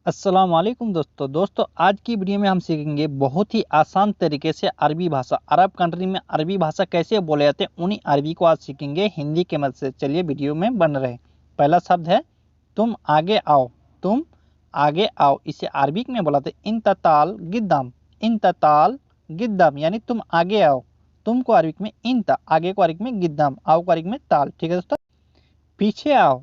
अस्सलाम वालेकुम दोस्तों आज की वीडियो में हम सीखेंगे बहुत ही आसान तरीके से अरबी भाषा। अरब कंट्री में अरबी भाषा कैसे बोले जाते हैं उन्हीं अरबी को आज सीखेंगे हिंदी के मदद से। चलिए वीडियो में बन रहे। पहला शब्द है तुम आगे आओ। तुम आगे आओ, इसे अरबिक में बोलाते इंतताल गिद्दाम। इंतताल गिद्दाम यानी तुम आगे आओ। तुम को अरबिक में इंता, आगे को अरबिक में गिद्दाम, आओ को अरबिक में ताल। ठीक है दोस्तों। पीछे आओ।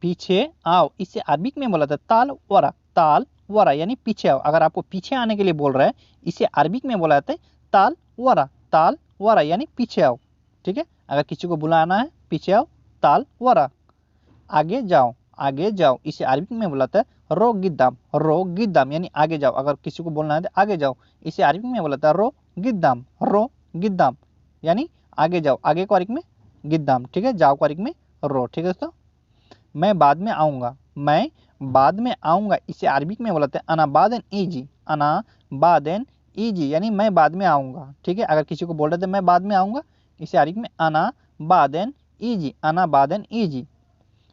पीछे आओ, इसे अरबिक में बोला था ताल वरा। ताल वरा यानी पीछे आओ। अगर आपको पीछे आने के लिए बोल रहा है इसे अरबिक में बोला जाता है ताल वरा। ताल वरा यानी पीछे आओ। ठीक है, अगर किसी को बुलाना है पीछे आओ, ताल वरा। आगे जाओ। आगे जाओ, इसे अरबिक में बुलाता है रो गिद्दाम। रो गिद्दाम यानी आगे जाओ। अगर किसी को बोलना है तो आगे जाओ, इसे अरबिक में बोलाता है रो गिद्दाम। रो गिद्दाम यानी आगे जाओ। आगे को अरबिक में गिद्दाम। ठीक है, जाओ को अरबिक में रो। ठीक है दोस्तों। मैं बाद में आऊँगा। मैं बाद में आऊँगा, इसे अरबिक में बोलाते हैं अना बादेन ईजी। अना बादेन ईजी यानी मैं बाद में आऊँगा। ठीक है, अगर किसी को बोल रहे थे मैं बाद में आऊँगा, इसे अरबिक में अना बादेन ईजी। अना बादेन ईजी।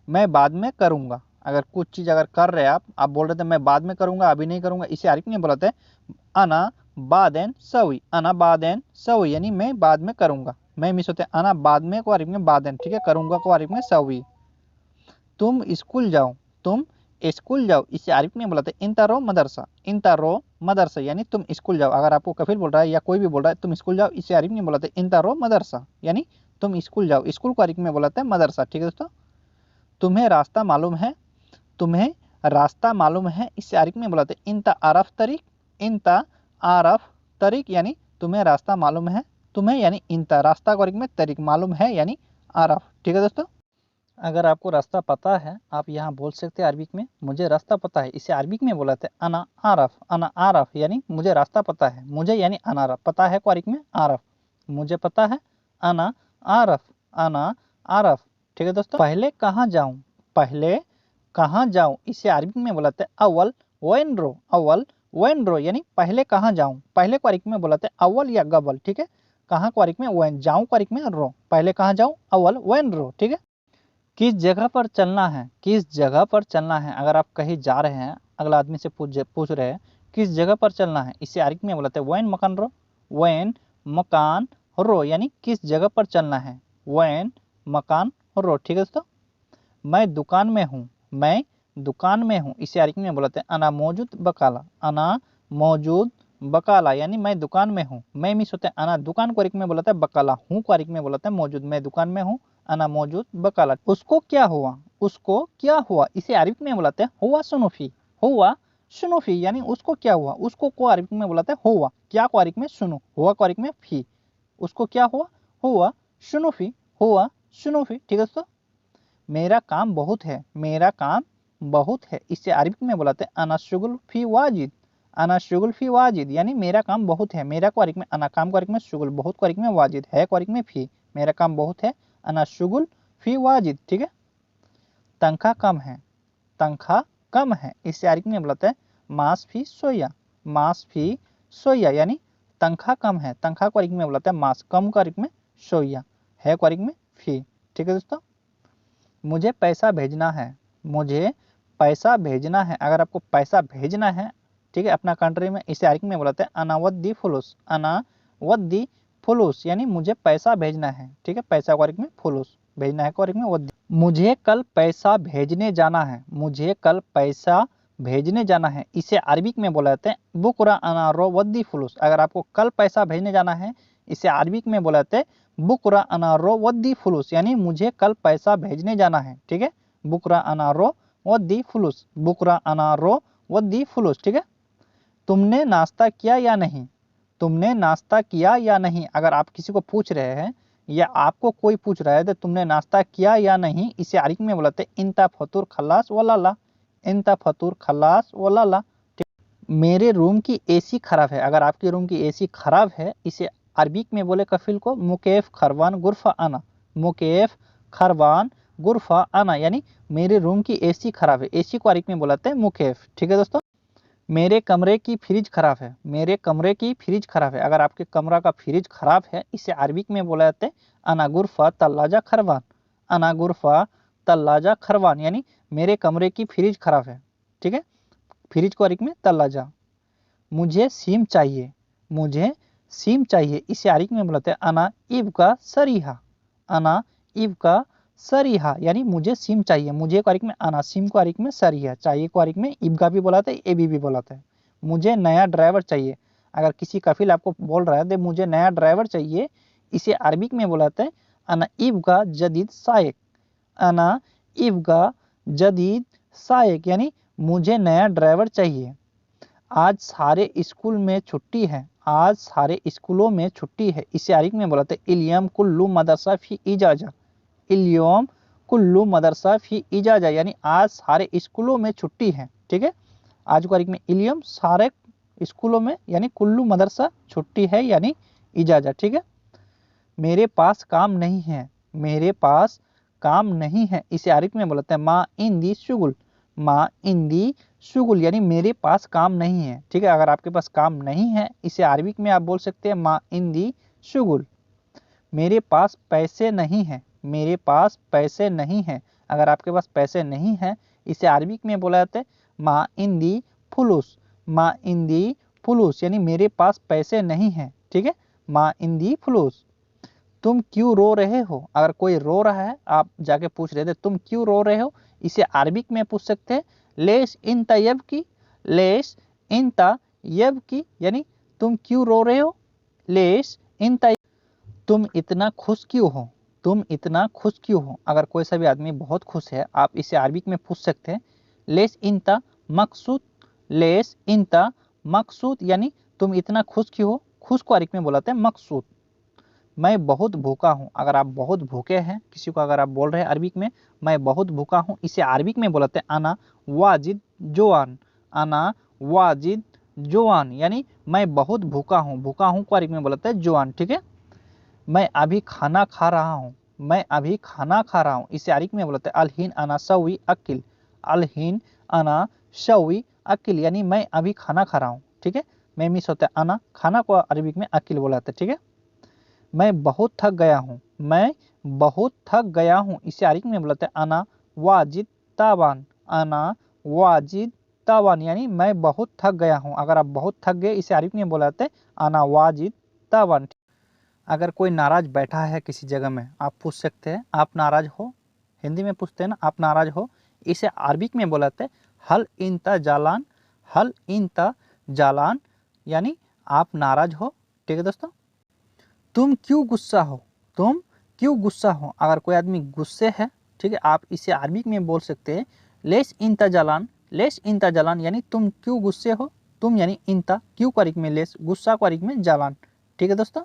मैं बाद में करूँगा। अगर कुछ चीज़ अगर कर रहे हैं आप बोल रहे थे मैं बाद में करूँगा, अभी नहीं करूँगा, इसे अरबिक में बोलाते हैं अना बादेन सवी। अना बादेन सवी यानी मैं बाद में करूँगा। मैं मिस होते हैं अना बाद में को अरबिक में बादेन। ठीक है, करूँगा को अरबिक में सवी। तुम स्कूल जाओ। तुम स्कूल जाओ, इसे अरबिक में बोलाते हैं इंता रो मदरसा। इंता रो मदरसा यानी तुम स्कूल जाओ। अगर आपको कफिल बोल रहा है या कोई भी बोल रहा है तुम स्कूल जाओ, इसे अरबिक में बोलाते हैं इंता रो मदरसा यानी तुम स्कूल जाओ। स्कूल को अरबिक में बोलाते हैं मदरसा। ठीक है दोस्तों। तुम्हें रास्ता मालूम है। तुम्हें रास्ता मालूम है, इसे अरबिक में बोलाते हैं इंता आरफ तरीक। इंता आरफ तरीक यानी तुम्हें रास्ता मालूम है। तुम्हें यानी इंता, रास्ता को अरबिक में तरीक, मालूम है यानी आरफ। ठीक है दोस्तों। अगर आपको रास्ता पता है आप यहाँ बोल सकते हैं अरबिक में मुझे रास्ता पता है, इसे अरबिक में बोलाते हैं अना आरफ। अना आरफ यानी मुझे रास्ता पता है। मुझे यानी अनारफ, पता है को अरबिक में आरफ। मुझे पता है अना आरफ। अना आरफ। ठीक है दोस्तों। पहले कहाँ जाऊँ। पहले कहाँ जाऊँ, इसे अरबिक में बोलाते हैं अव्वल वैन रो। अव्वल वैन रो यानी पहले कहाँ जाऊँ। पहले को अरबिक में बोलाते हैं अव्वल या गबल। ठीक है, कहाँ को अरबिक में वैन, जाऊँ को अरबिक में रो। पहले कहाँ जाऊँ अव्वल वैन रो। ठीक है। किस जगह पर चलना है। किस जगह पर चलना है, अगर आप कहीं जा रहे हैं अगला आदमी से पूछ रहे हैं किस जगह पर चलना है, इसे अरबिक में बोलते हैं वैन मकान रो। वैन मकान रो यानी किस जगह पर चलना है, वैन मकान रो। ठीक है दोस्तों। मैं दुकान में हूँ। मैं दुकान में हूँ, इसे अरबिक में बोलते हैं अना मौजूद बकाला। अना मौजूद बकाला यानी मैं दुकान में हूँ। मैं मिस होते हैं अना, दुकान को अरबिक में बोलता है बकाला, हूँ को अरबिक में बोलते हैं मौजूद। मैं दुकान में हूँ, अना मौजूद बकाला। उसको क्या हुआ। उसको क्या हुआ, इसे अरबिक में बुलाते हैं हुआ सुनुफी। हुआ सुनुफी यानी उसको क्या हुआ। उसको को अरबिक में बुलाते हैं हुआ, क्या को अरबिक में सुनो, हुआ को अरबिक में फी। उसको क्या हुआ, हुआ सुनुफी। हुआ सुनुफी। ठीक है दोस्तों। मेरा काम बहुत है। मेरा काम बहुत है, इसे अरबिक में बुलाते हैं अना शुगुल फी वाजिद। अना शुगुल फी वाजिद यानी मेरा काम बहुत है। मेरा को अरबिक में अना, काम को अरबिक में शुगुल, बहुत को अरबिक में वाजिद, है को अरबिक में फी। मेरा काम बहुत है, अना शुगुल फी वाजिद। ठीक है। तनख्वाह कम है। तनख्वाह कम है, इसे अरबिक में बुलाते हैं मास फी सोया। मास फी सोया यानी तनख्वाह कम है। तनख्वाह को अरबिक में बुलाते हैं मास, कम को अरबिक में सोया, है को अरबिक में फी। ठीक है दोस्तों। मुझे पैसा भेजना है। मुझे पैसा भेजना है, अगर आपको पैसा भेजना है ठीक है अपना कंट्री में, इसे अरबिक में बुलाते हैं अनावद्दी फुलूस। अनावद्दी फुलूस यानी मुझे पैसा भेजना है। ठीक है, पैसा को अरबिक में फुलूस, भेजना है को अरबिक में वद्दी। मुझे कल पैसा भेजने जाना है। मुझे कल पैसा भेजने जाना है, इसे अरबिक में बोलाते हैं बुकरा अनारो वद्दी फुलूस। अगर आपको कल पैसा भेजने जाना है, इसे अरबिक में बोलाते हैं बुकरा अनारो वद्दी फुलूस यानी मुझे कल पैसा भेजने जाना है। ठीक है, बुकरा अनारो वद्दी फुलूस, बुकरा अनारो वद्दी फुलूस। ठीक है। तुमने नाश्ता किया या नहीं। तुमने नाश्ता किया या नहीं, अगर आप किसी को पूछ रहे हैं या आपको कोई पूछ रहा है तो तुमने नाश्ता किया या नहीं, इसे अरबिक में बोलाते हैं इंता फतूर खलास वलाला। इंता फतूर खलास वलाला। मेरे रूम की एसी खराब है, अगर आपके रूम की एसी खराब है, इसे अरबिक में बोले कफिल को मुकेफ खरवान गुरफा आना। मुकेफ खरवान गुरफा आना यानी मेरे रूम की एसी खराब है, एसी को अरबिक में बोलाते हैं मुकेफ। ठीक है दोस्तों। मेरे कमरे की फ्रिज खराब है। मेरे कमरे की फ्रिज खराब है, अगर आपके कमरा का फ्रिज खराब है, इसे अरबिक में बोला जाता है अना गुरफा तल्लाजा खरवान। अना गुरफा तल्लाजा खरवान यानी मेरे कमरे की फ्रिज खराब है। ठीक है, फ्रिज को अरबिक में तल्लाजा। मुझे सिम चाहिए, मुझे सिम चाहिए, इसे अरबिक में बोलते हैं अना इब्गा सरीहा। अना इब्गा सरीहा यानी मुझे सिम चाहिए। मुझे को अरबिक में अना, सिम को अरबिक में सरीहा, चाहिए को अरबिक में इब्गा भी बोलाते हैं, एबी भी बोलाते हैं। मुझे नया ड्राइवर चाहिए। अगर किसी कफिल आपको बोल रहा है दे मुझे नया ड्राइवर चाहिए, इसे अरबिक में बोलाते हैं अना इब्गा जदीद सायक। अना इब्गा जदीद सायक यानी मुझे नया ड्राइवर चाहिए। आज सारे स्कूल में छुट्टी है, आज सारे स्कूलों में छुट्टी है, इसे अरबिक में बोलाते हैं इल्यम कुल्लू मदरसा फी इजाजा। इल्यम कुल्लू मदरसा फी इजाजा यानी आज सारे स्कूलों में छुट्टी है। ठीक है, आज को अरबिक में इल्यम सारे स्कूलों में यानी कुल्लू मदरसा छुट्टी है यानी इजाजा। ठीक है, मेरे पास काम नहीं है, मेरे पास काम नहीं है, इसे अरबिक में बोलते हैं मा इंदी शुगुल। मा इंदी शुगुल यानी मेरे पास काम नहीं है। ठीक है, अगर आपके पास काम नहीं है इसे अरबिक में आप बोल सकते हैं मा इंदी शुगुल। मेरे पास पैसे नहीं है, मेरे पास पैसे नहीं है, अगर आपके पास पैसे नहीं है इसे अरबिक में बोला जाता है मा इंदी फुलूस। मा इंदी फुलूस यानी मेरे पास पैसे नहीं है। ठीक है, मा इंदी फुलूस। तुम क्यों रो रहे हो, अगर कोई रो रहा है आप जाके पूछ रहे थे तुम क्यों रो रहे हो, इसे अरबिक में पूछ सकते हैं लेश इंता यबकी। लेश इंता यबकी यानी तुम क्यों रो रहे हो, लेश इंता। तुम इतना खुश क्यों हो, तुम इतना खुश क्यों हो, अगर कोई सा भी आदमी बहुत खुश है आप इसे अरबिक में पूछ सकते हैं लेश इंता मकसूद। लेश इंता मकसूद यानी तुम इतना खुश क्यों हो, खुश को अरबिक में बोलाते हैं मकसूद। मैं बहुत भूखा हूँ, अगर आप बहुत भूखे हैं किसी को अगर आप बोल रहे हैं अरबिक में मैं बहुत भूखा हूँ, इसे अरबिक में बोलते हैं अना वाजिद जोआन। अना वाजिद जोआन यानी मैं बहुत भूखा हूँ, भूखा हूँ को अरबिक में बोलते हैं जोआन। ठीक है, मैं अभी खाना खा रहा हूँ, मैं अभी खाना खा रहा हूँ, इसे अरबिक में बोलते हैं अलहीन अना सवी अकिल। अलहीन अना शवी अकिल यानी मैं अभी खाना खा रहा हूँ। ठीक है, मैं मिस होता है अना, खाना को अरबिक में अकिल बोलाते हैं। ठीक है, मैं बहुत थक गया हूँ, मैं बहुत थक गया हूँ, इसे अरबिक में बोलते हैं अना वाजिद तावान। अना वाजिद तावान यानी मैं बहुत थक गया हूँ, अगर आप बहुत थक गए इसे अरबिक में बोलाते हैं अना वाजिद तावान। अगर कोई नाराज बैठा है किसी जगह में आप पूछ सकते हैं आप नाराज हो, हिंदी में पूछते हैं ना आप नाराज हो, इसे अरबिक में बोलाते हैं हल इंता जालान। हल इंता जालान यानी आप नाराज हो। ठीक है दोस्तों, तुम क्यों गुस्सा हो, तुम क्यों गुस्सा हो, अगर कोई आदमी गुस्से है ठीक है आप इसे अरबिक में बोल सकते हैं लेश इंता जालान। लेश इंता जालान यानी तुम क्यों गुस्से हो, तुम यानी इंता, क्यों को अरबिक में लेश, गुस्सा को अरबिक में जालान। ठीक है दोस्तों,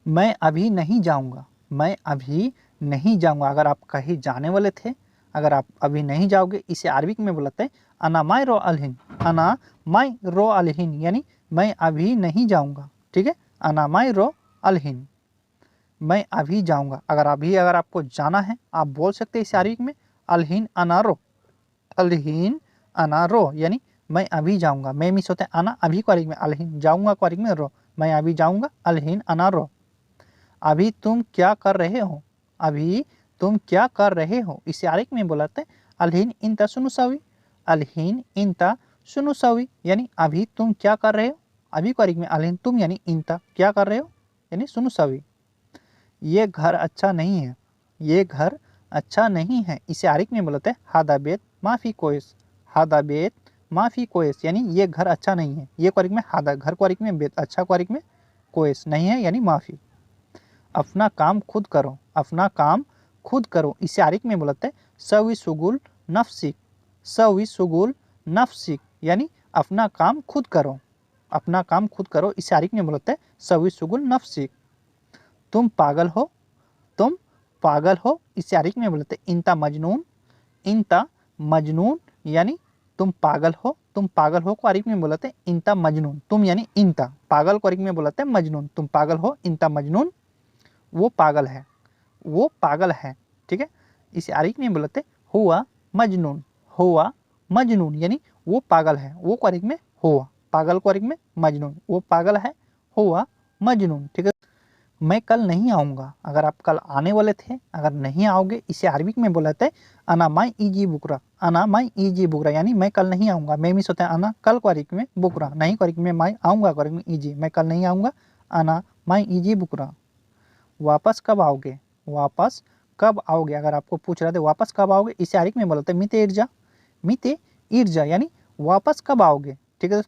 मैं अभी नहीं जाऊंगा, मैं अभी नहीं जाऊंगा, अगर आप कहीं जाने वाले थे अगर आप अभी नहीं जाओगे इसे अरबिक में बोलते हैं अना माई रो अलहिन। अना माई रो अलहिन यानी मैं अभी नहीं जाऊंगा। ठीक है, अना माई रो अलहिन, मैं अभी जाऊंगा, अगर आपको जाना है आप बोल सकते हैं इसे अरबिक में अलहिन अनारो। अलहिन अनारो यानी मैं अभी जाऊंगा, मैं मिस होता है अना, अभी को अरबिक में अलहिन, जाऊंगा को अरबिक में रो, मैं अभी जाऊंगा अलहिन अनारो। अभी तुम क्या कर रहे हो, अभी तुम क्या कर रहे हो, इसे अरबिक में बोलाते हैं अलहिन इंता सुनुसावी। अलहिन इंता सुनुसावी यानी अभी तुम क्या कर रहे हो, अभी को अरबिक में अलहिन तुम यानी इंता क्या कर रहे हो यानी सुनुसावी। ये घर अच्छा नहीं है, ये घर अच्छा नहीं है, इसे अरबिक में बोलते हैं हादा बेत माफ़ी कोयस। हादा बेत माफ़ी कोयस यानी ये घर अच्छा नहीं है, ये को अरबिक में हादा, घर को अरबिक में बेत, अच्छा को अरबिक में कोयस नहीं है यानी माफ़ी। अपना काम खुद करो, अपना काम खुद करो, इसे अरबिक में बोलते हैं सवी सुगुल नफसिक। सवी सुगुल नफसिक यानी अपना काम खुद करो, अपना काम खुद करो, इसे अरबिक में बोलते हैं सवी सुगुल नफसिक। तुम पागल हो, तुम पागल हो, इसे अरबिक में बोलते हैं इंता मजनून। इंता मजनून यानी तुम पागल हो, तुम पागल हो को अरबिक में बोलते हैं इंता मजनून, तुम यानी इंता, पागल को अरबिक में बोलते हैं मजनून, तुम पागल हो इंता मजनून। वो पागल है, वो पागल है। ठीक है, इसे अरबिक में बोलते हैं हुआ मजनून। हुआ मजनून यानी वो पागल है, वो को अरबिक में हुआ, पागल को अरबिक में मजनून, वो पागल है हुआ मजनून। ठीक है, मैं कल नहीं आऊँगा, अगर आप कल आने वाले थे, अगर नहीं आओगे, इसे अरबिक में बोला जाता है अना माई ईजी बुकरा, अना माई ईजी बुकरा, यानी मैं कल नहीं आऊँगा। मैं मिस होता है अना कल को अरबिक में, बुकरा नहीं को अरबिक में, माई आऊँगा को अरबिक में ईजी, मैं कल नहीं आऊँगा, अना माई ईजी बुकरा। वापस कब आओगे, वापस कब आओगे, अगर आपको पूछ रहे थे वापस कब आओगे, इसे अरबिक में बोला जाता है मिते इर्जा, मिते इर्जा, यानी वापस कब आओगे। ठीक है,